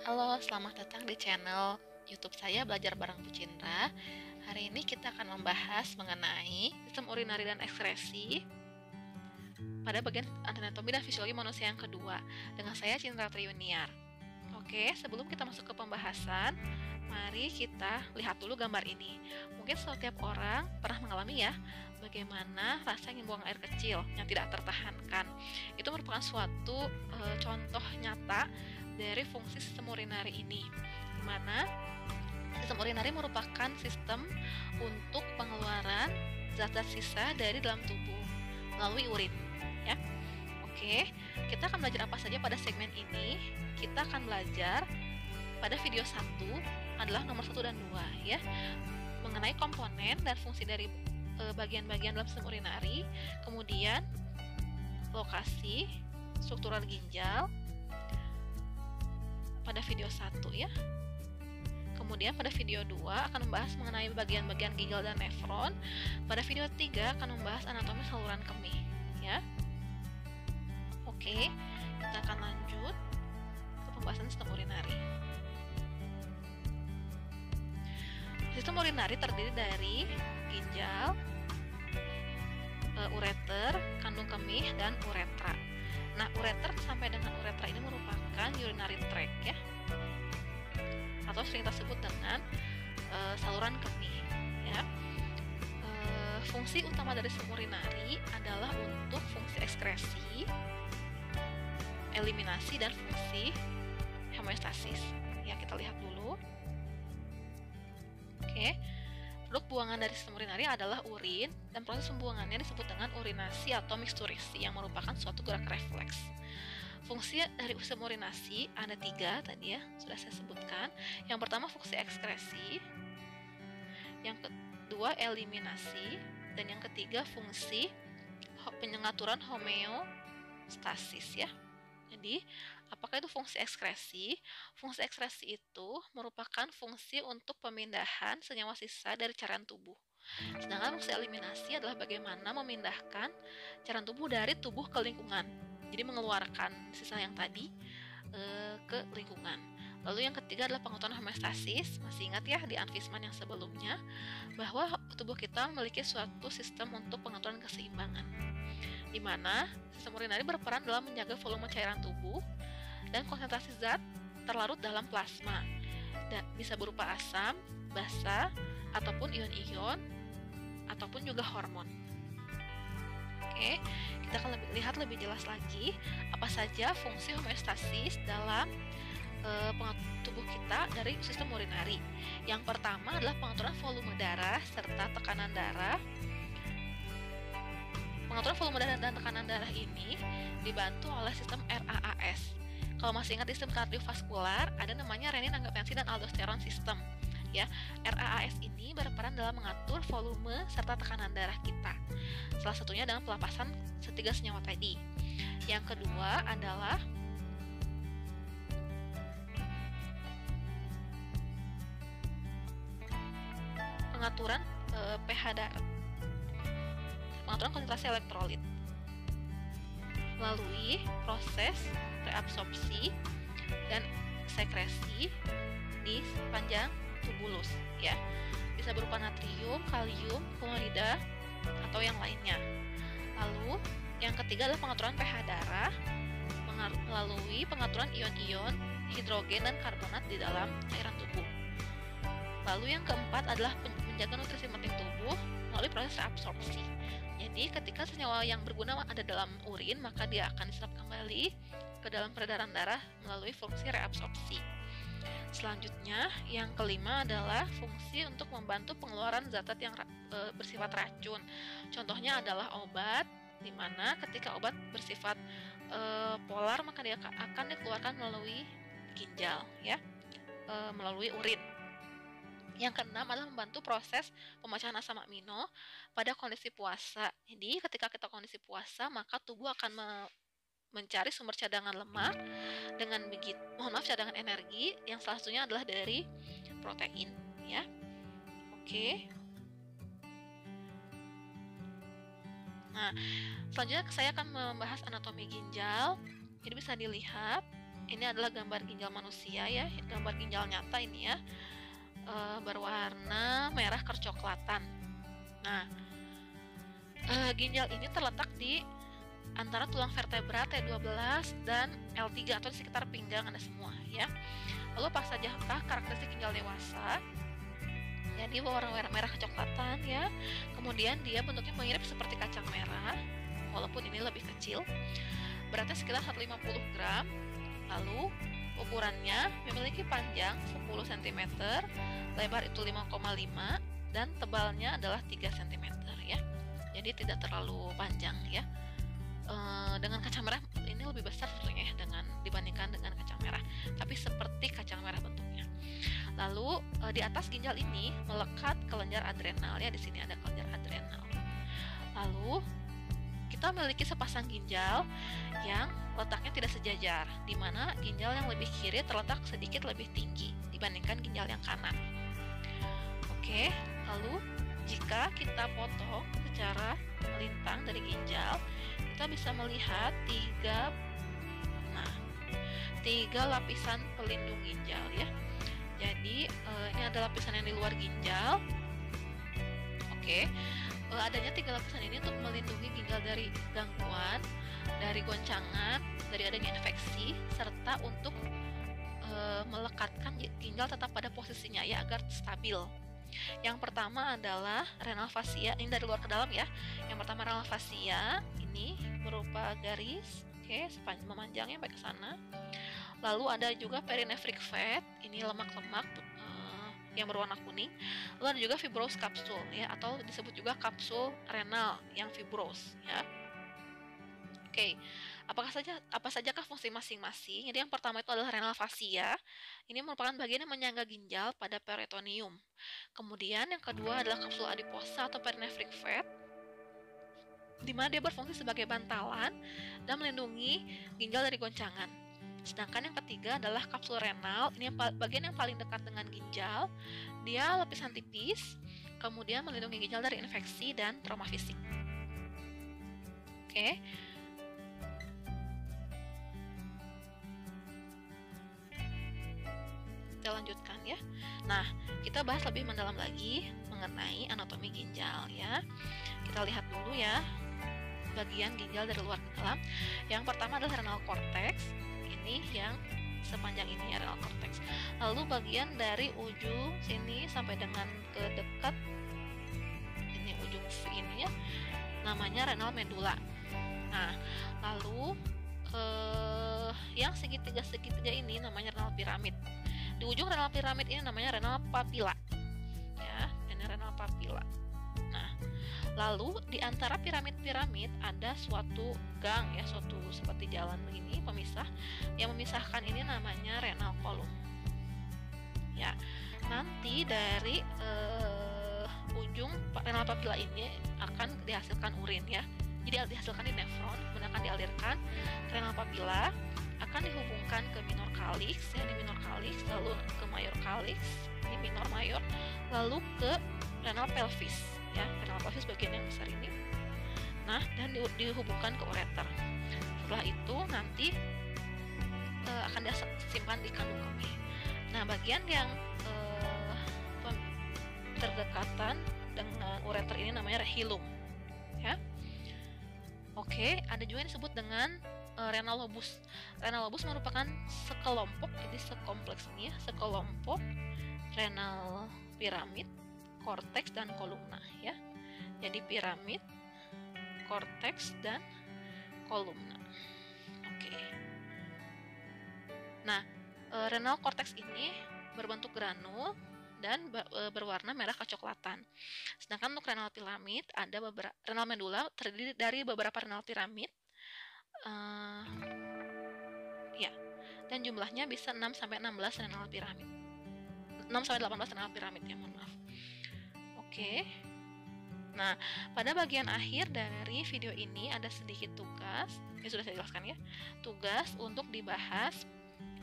Halo, selamat datang di channel YouTube saya Belajar Bareng Bu Cindra. Hari ini kita akan membahas mengenai sistem urinari dan ekskresi pada bagian anatomi dan fisiologi manusia yang kedua dengan saya Cindra Triyuniar. Oke, sebelum kita masuk ke pembahasan, mari kita lihat dulu gambar ini. Mungkin setiap orang pernah mengalami ya, bagaimana rasa ingin buang air kecil yang tidak tertahankan. Itu merupakan suatu contoh nyata dari fungsi sistem urinari ini, di mana sistem urinari merupakan sistem untuk pengeluaran zat-zat sisa dari dalam tubuh melalui urin, ya. Oke, kita akan belajar apa saja pada segmen ini. Kita akan belajar pada video 1 adalah nomor 1 dan 2 ya, mengenai komponen dan fungsi dari bagian-bagian dalam sistem urinari, kemudian lokasi struktural ginjal pada video 1 ya. Kemudian pada video 2 akan membahas mengenai bagian-bagian ginjal dan nefron. Pada video 3 akan membahas anatomi saluran kemih ya. Oke, kita akan lanjut ke pembahasan sistem urinari. Sistem urinari terdiri dari ginjal, ureter, kandung kemih, dan uretra. Nah, ureter sampai dengan uretra ini merupakan urinary tract ya, atau sering tersebut dengan saluran kemih ya. Fungsi utama dari sistem urinari adalah untuk fungsi ekskresi, eliminasi, dan fungsi homeostasis. Ya, kita lihat dulu. Oke. Produk buangan dari sistem urinari adalah urin, dan proses pembuangannya disebut dengan urinasi atau misturisi yang merupakan suatu gerak refleks. Fungsi dari sistem urinasi ada 3 tadi ya, sudah saya sebutkan. Yang pertama fungsi ekskresi, yang kedua eliminasi, dan yang ketiga fungsi pengaturan homeostasis ya. Jadi, apakah itu fungsi ekskresi? Fungsi ekskresi itu merupakan fungsi untuk pemindahan senyawa sisa dari cairan tubuh. Sedangkan fungsi eliminasi adalah bagaimana memindahkan cairan tubuh dari tubuh ke lingkungan. Jadi mengeluarkan sisa yang tadi ke lingkungan. Lalu yang ketiga adalah pengaturan homeostasis. Masih ingat ya di Anfisman yang sebelumnya bahwa tubuh kita memiliki suatu sistem untuk pengaturan keseimbangan, di mana sistem urinari berperan dalam menjaga volume cairan tubuh dan konsentrasi zat terlarut dalam plasma. Dan bisa berupa asam, basa, ataupun ion-ion, ataupun juga hormon. Oke, kita akan lihat lebih jelas lagi apa saja fungsi homeostasis dalam tubuh kita dari sistem urinari. Yang pertama adalah pengaturan volume darah serta tekanan darah. Pengaturan volume darah dan tekanan darah ini dibantu oleh sistem RAAS. Kalau masih ingat sistem kardiovaskular, ada namanya renin-angiotensin dan aldosteron system. Ya, RAAS ini berperan dalam mengatur volume serta tekanan darah kita. Salah satunya dengan pelepasan ketiga senyawa tadi. Yang kedua adalah pengaturan pH darah, pengaturan konsentrasi elektrolit melalui proses reabsorpsi dan sekresi di sepanjang tubulus ya. Bisa berupa natrium, kalium, klorida, atau yang lainnya. Lalu yang ketiga adalah pengaturan pH darah melalui pengaturan ion-ion hidrogen dan karbonat di dalam cairan tubuh. Lalu yang keempat adalah menjaga nutrisi penting tubuh melalui proses reabsorpsi. Jadi ketika senyawa yang berguna ada dalam urin, maka dia akan diserap kembali ke dalam peredaran darah melalui fungsi reabsorpsi. Selanjutnya, yang kelima adalah fungsi untuk membantu pengeluaran zat-zat yang bersifat racun. Contohnya adalah obat, di mana ketika obat bersifat polar maka dia akan dikeluarkan melalui ginjal, ya, melalui urin. Yang keenam adalah membantu proses pemecahan asam amino pada kondisi puasa. Jadi ketika kita kondisi puasa, maka tubuh akan mencari sumber cadangan lemak dengan begitu, cadangan energi yang salah satunya adalah dari protein, ya. Oke. Nah, selanjutnya saya akan membahas anatomi ginjal. Jadi bisa dilihat ini adalah gambar ginjal manusia ya, gambar ginjal nyata ini ya, berwarna merah kecoklatan. Nah, ginjal ini terletak di antara tulang vertebra T12 dan L3 atau di sekitar pinggang Anda semua ya. Lalu apa sajakah karakteristik ginjal dewasa? Jadi warna merah kecoklatan ya. Kemudian dia bentuknya mirip seperti kacang merah, walaupun ini lebih kecil. Beratnya sekitar 150 gram. Lalu ukurannya memiliki panjang 10 cm, lebar itu 5,5 dan tebalnya adalah 3 cm ya. Jadi tidak terlalu panjang ya. Dengan kacang merah ini lebih besar sebetulnya ya dibandingkan dengan kacang merah, tapi seperti kacang merah bentuknya. Lalu di atas ginjal ini melekat kelenjar adrenal ya, di sini ada kelenjar adrenal. Lalu kita memiliki sepasang ginjal yang letaknya tidak sejajar, di mana ginjal yang lebih kiri terletak sedikit lebih tinggi dibandingkan ginjal yang kanan. Oke, lalu jika kita potong secara melintang dari ginjal, kita bisa melihat tiga lapisan pelindung ginjal ya. Jadi ini ada lapisan yang di luar ginjal. Oke, adanya 3 lapisan ini untuk melindungi ginjal dari gangguan, dari goncangan, dari adanya infeksi, serta untuk melekatkan ginjal tetap pada posisinya ya agar stabil. Yang pertama adalah renal fascia, ini dari luar ke dalam ya. Yang pertama renal fascia, ini berupa garis, sepanjang memanjangnya sampai ke sana. Lalu ada juga perinephric fat, ini lemak-lemak yang berwarna kuning. Lalu ada juga fibrous capsule ya, atau disebut juga kapsul renal yang fibros ya. Oke, apa sajakah fungsi masing-masing? Jadi yang pertama itu adalah renal fascia. Ini merupakan bagian yang menyangga ginjal pada peritoneum. Kemudian yang kedua adalah kapsul adiposa atau perinephric fat, di mana dia berfungsi sebagai bantalan dan melindungi ginjal dari goncangan. Sedangkan yang ketiga adalah kapsul renal, ini bagian yang paling dekat dengan ginjal. Dia lapisan tipis, kemudian melindungi ginjal dari infeksi dan trauma fisik. Oke. Kita lanjutkan ya. Nah, kita bahas lebih mendalam lagi mengenai anatomi ginjal ya. Kita lihat dulu ya bagian ginjal dari luar ke dalam. Yang pertama adalah renal cortex. Ini yang sepanjang ini ya, renal cortex. Lalu bagian dari ujung sini sampai dengan ke dekat ini ujung V ini ya, namanya renal medulla. Nah, lalu yang segitiga ini namanya renal piramid. Di ujung renal piramid ini namanya renal papilla ya, ini renal papilla. Nah, lalu di antara piramid-piramid ada suatu gang ya, suatu seperti jalan begini pemisah. Yang memisahkan ini namanya renal column. Ya, nanti dari ujung renal papilla ini akan dihasilkan urin ya. Jadi dihasilkan di nefron, kemudian akan dialirkan ke renal papilla, akan dihubungkan ke minor calyx ya, di minor calyx, lalu ke major calyx, ini minor mayor, lalu ke renal pelvis ya, renal pelvis bagian yang besar ini. Nah, dan dihubungkan ke ureter. Setelah itu nanti akan disimpan di kandung kemih. Nah, bagian yang terdekatan dengan ureter ini namanya rehilum ya. Oke, ada juga yang disebut dengan renal lobus. Renal lobus merupakan sekelompok, jadi sekompleks ini ya, sekelompok renal piramid, korteks dan kolumna ya. Jadi piramid, korteks dan kolumna. Oke. Nah, renal korteks ini berbentuk granul dan berwarna merah kecoklatan. Sedangkan untuk renal piramid ada renal medulla terdiri dari beberapa renal piramid. Ya, dan jumlahnya bisa 6 sampai 16 renal piramid. 6 sampai 18 renal piramid ya, mohon maaf. Oke. Nah, pada bagian akhir dari video ini ada sedikit tugas, yang sudah saya jelaskan ya. Tugas untuk dibahas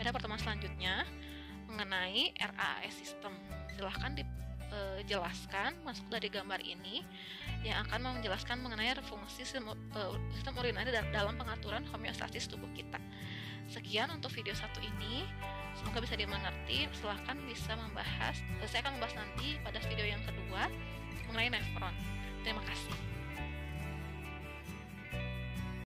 pada pertemuan selanjutnya mengenai RAAS sistem. Silahkan dijelaskan masuk dari gambar ini yang akan menjelaskan mengenai fungsi sistem urinari dalam pengaturan homeostasis tubuh kita. Sekian untuk video satu ini. Semoga bisa dimengerti. Silahkan bisa membahas. Saya akan membahas nanti pada video yang kedua mengenai nefron. Terima kasih.